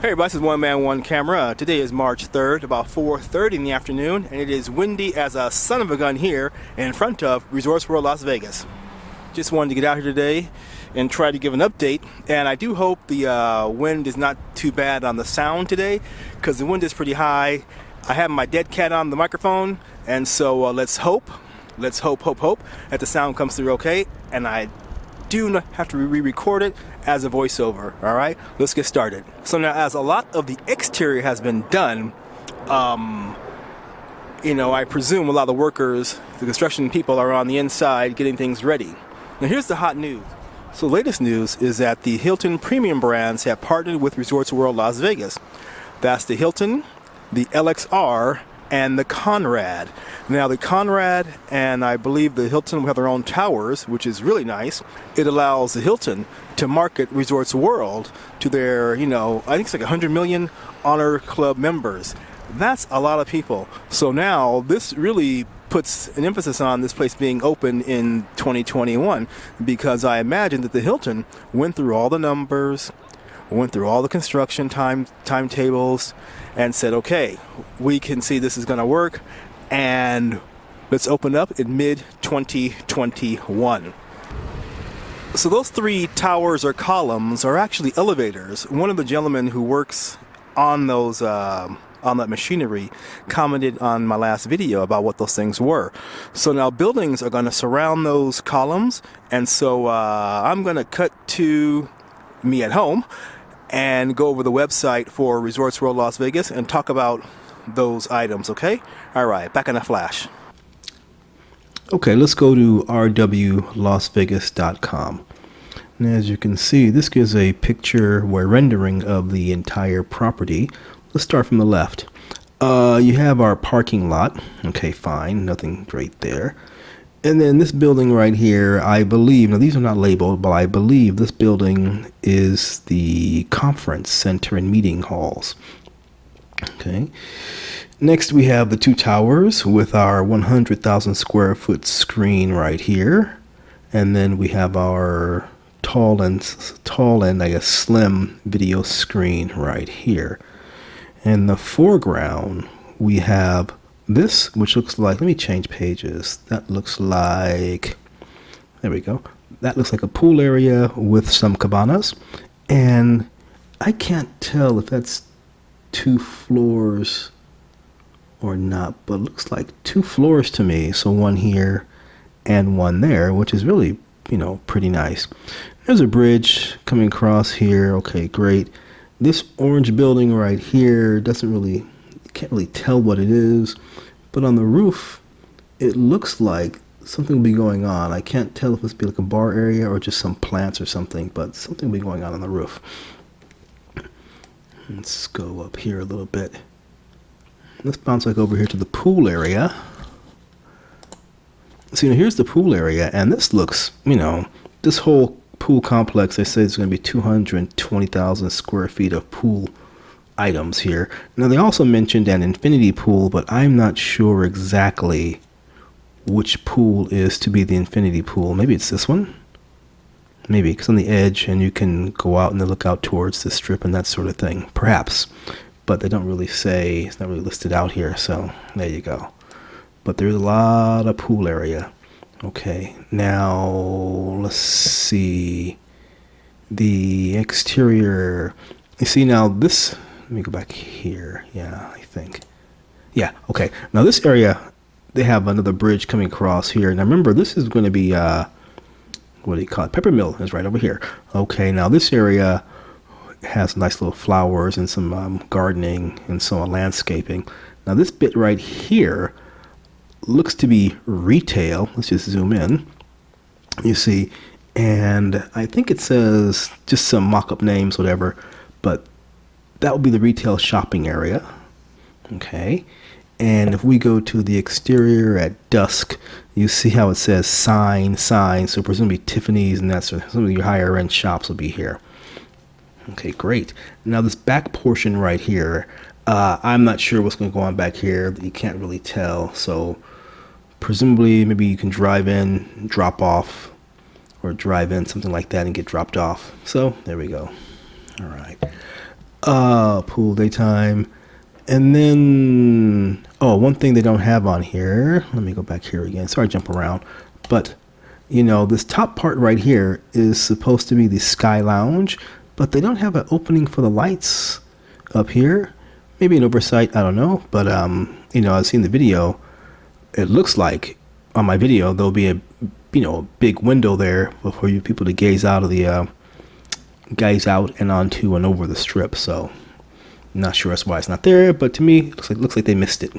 Hey everybody, this is OneManOneCamera. Today is March 3rd, about 4:30 in the afternoon, and it is windy as a son of a gun here in front of Resorts World Las Vegas. Just wanted to get out here today and try to give an update, and I do hope the wind is not too bad on the sound today, because the wind is pretty high. I have my dead cat on the microphone, and so let's hope that the sound comes through okay, and I do not have to re-record it as a voiceover. All right, let's get started. So now, as a lot of the exterior has been done, I presume a lot of the workers, the construction people, are on the inside getting things ready. Now here's the hot news. So the latest news is that the Hilton premium brands have partnered with Resorts World Las Vegas. That's the Hilton, the LXR, and the Conrad. Now the Conrad and I believe the Hilton will have their own towers, which is really nice. It allows the Hilton to market Resorts World to their, I think it's like 100 million Honor Club members. That's a lot of people. So now this really puts an emphasis on this place being open in 2021, because I imagine that the Hilton went through all the numbers, went through all the construction timetables, and said, okay, we can see this is going to work, and let's open up in mid-2021. So those three towers or columns are actually elevators. One of the gentlemen who works on those on that machinery commented on my last video about what those things were. So now buildings are going to surround those columns, and so I'm going to cut to me at home and go over the website for Resorts World Las Vegas and talk about those items, okay? All right, back in a flash. Okay, let's go to rwlasvegas.com. And as you can see, this gives a picture or rendering of the entire property. Let's start from the left. You have our parking lot. Okay, fine, nothing great there. And then this building right here, I believe, now these are not labeled, but I believe this building is the conference center and meeting halls. Okay. Next we have the two towers with our 100,000 square foot screen right here. And then we have our tall and I guess slim video screen right here. In the foreground, we have this, which looks like, let me change pages. That looks like, there we go. That looks like a pool area with some cabanas. And I can't tell if that's 2 floors or not, but it looks like 2 floors to me. So one here and one there, which is really, pretty nice. There's a bridge coming across here. Okay, great. This orange building right here can't really tell what it is, but on the roof it looks like something will be going on. I can't tell if it's be like a bar area or just some plants or something, but something will be going on the roof. Let's go up here a little bit. Let's bounce like over here to the pool area. So here's the pool area, and this looks, this whole pool complex, they say it's going to be 220,000 square feet of pool items here. Now they also mentioned an infinity pool, but I'm not sure exactly which pool is to be the infinity pool. Maybe it's this one. Maybe, because on the edge, and you can go out and look out towards the strip and that sort of thing. Perhaps, but they don't really say. It's not really listed out here. So there you go. But there's a lot of pool area. Okay, now let's see the exterior. You see now this. Let me go back here. Yeah, I think. Yeah, okay. Now this area, they have another bridge coming across here. Now remember, this is going to be, what do you call it? Pepper Mill is right over here. Okay, now this area has nice little flowers and some gardening and so on, landscaping. Now this bit right here looks to be retail. Let's just zoom in. You see, and I think it says just some mock-up names, whatever, but that would be the retail shopping area. Okay. And if we go to the exterior at dusk, you see how it says sign. So presumably Tiffany's and that's some of your higher end shops will be here. Okay, great. Now this back portion right here, I'm not sure what's going to go on back here. You can't really tell. So presumably maybe you can drive in, drop off, or drive in, something like that, and get dropped off. So there we go. All right. Pool daytime. And then, oh, one thing they don't have on here. Let me go back here again. Sorry, jump around. But, you know, this top part right here is supposed to be the Sky Lounge, but they don't have an opening for the lights up here. Maybe an oversight, I don't know. But, you know, I've seen the video. It looks like on my video there'll be a, you know, a big window there for you people to gaze out of the, gaze out and onto and over the strip. So, not sure that's why it's not there, but to me, it looks like they missed it.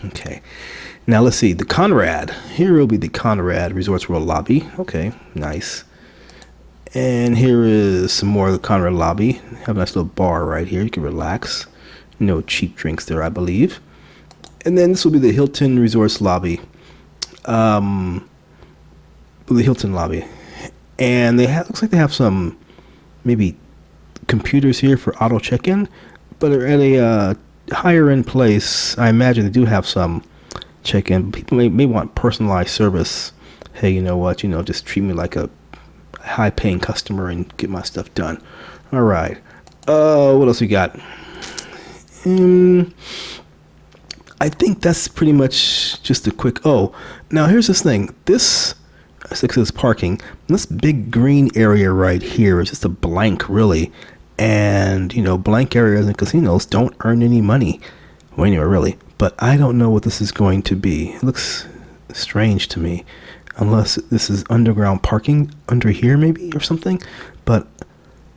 Okay. Now let's see. The Conrad. Here will be the Conrad Resorts World lobby. Okay, nice. And here is some more of the Conrad lobby. Have a nice little bar right here. You can relax. No cheap drinks there, I believe. And then this will be the Hilton Resorts lobby. The Hilton lobby. And they looks like they have some maybe computers here for auto check-in. But at a higher end place, I imagine they do have some check-in. People may want personalized service. Hey, you know what? You know, just treat me like a high-paying customer and get my stuff done. All right. What else we got? I think that's pretty much just a quick. Oh, now here's this thing. This is parking. This big green area right here is just a blank, really. And, you know, blank areas in casinos don't earn any money. Well, anyway, really. But I don't know what this is going to be. It looks strange to me. Unless this is underground parking under here, maybe, or something. But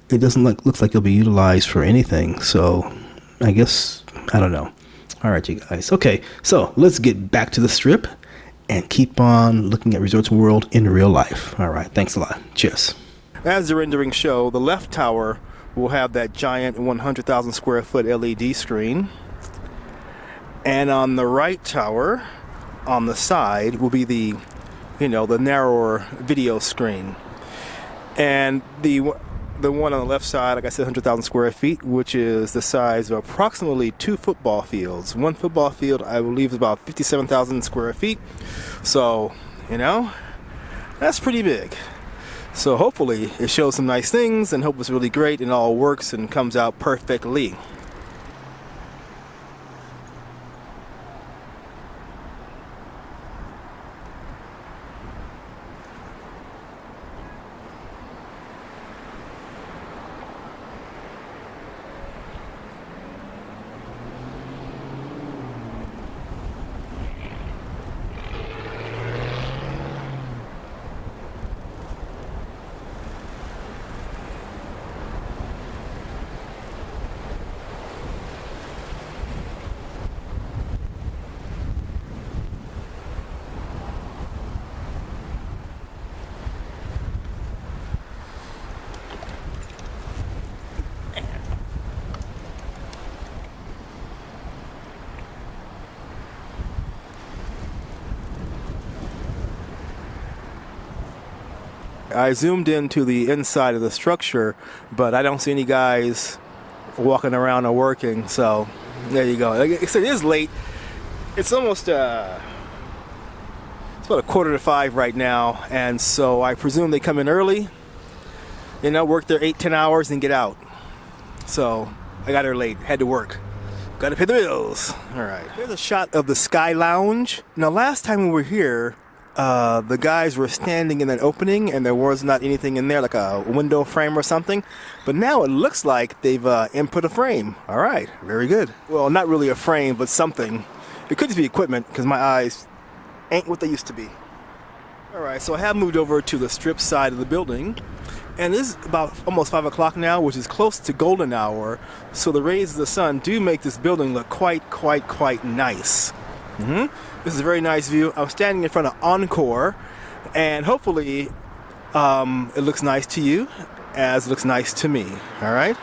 it doesn't looks like it'll be utilized for anything. So, I guess, I don't know. All right, you guys. Okay, so let's get back to the strip and keep on looking at Resorts World in real life. All right, thanks a lot. Cheers. As the renderings show, the left tower will have that giant 100,000 square foot LED screen, and on the right tower on the side will be the, you know, the narrower video screen. And the one on the left side, like I said, 100,000 square feet, which is the size of approximately 2 football fields. One football field, I believe, is about 57,000 square feet. So, you know, that's pretty big. So hopefully it shows some nice things, and hope it's really great and all works and comes out perfectly. I zoomed into the inside of the structure, but I don't see any guys walking around or working, so there you go. Like I said, it is late. It's almost it's about 4:45 right now, and so I presume they come in early, you know, work their 8-10 hours and get out. So I got here late, had to work. Gotta pay the bills. All right. Here's a shot of the Sky Lounge. Now, last time we were here, the guys were standing in that opening and there was not anything in there, like a window frame or something. But now it looks like they've input a frame. All right, very good. Well, not really a frame, but something. It could just be equipment because my eyes ain't what they used to be. All right, so I have moved over to the strip side of the building. And it is about almost 5 o'clock now, which is close to golden hour. So the rays of the sun do make this building look quite nice. This is a very nice view. I'm standing in front of Encore, and hopefully it looks nice to you as it looks nice to me. All right.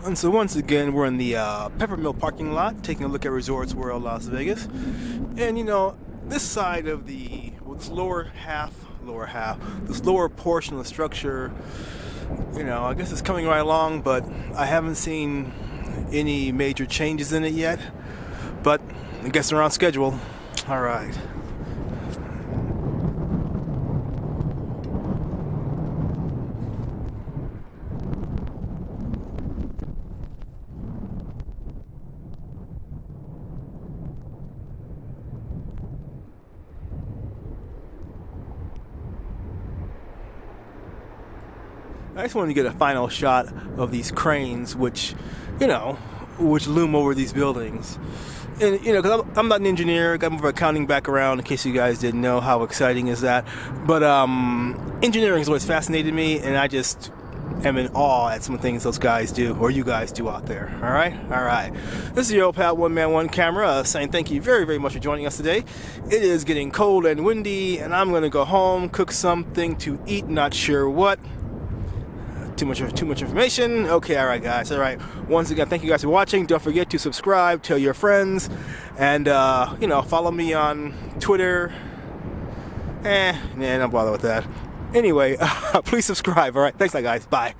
And so once again, we're in the Peppermill parking lot, taking a look at Resorts World Las Vegas. And you know, this side of the, well, this this lower portion of the structure, you know, I guess it's coming right along, but I haven't seen any major changes in it yet. But I guess they're on schedule. All right. I just wanted to get a final shot of these cranes, which loom over these buildings. And, because I'm not an engineer, I got more of an accounting background, in case you guys didn't know. How exciting is that? But engineering has always fascinated me, and I just am in awe at some of the things those guys do, or you guys do out there. All right. This is your old pal, OneManOneCamera, saying thank you very, very much for joining us today. It is getting cold and windy, and I'm going to go home, cook something to eat, not sure what. Too much information. Okay, all right, guys. All right. Once again, thank you guys for watching. Don't forget to subscribe, tell your friends, and follow me on Twitter. Don't bother with that. Anyway, please subscribe. All right. Thanks, guys. Bye.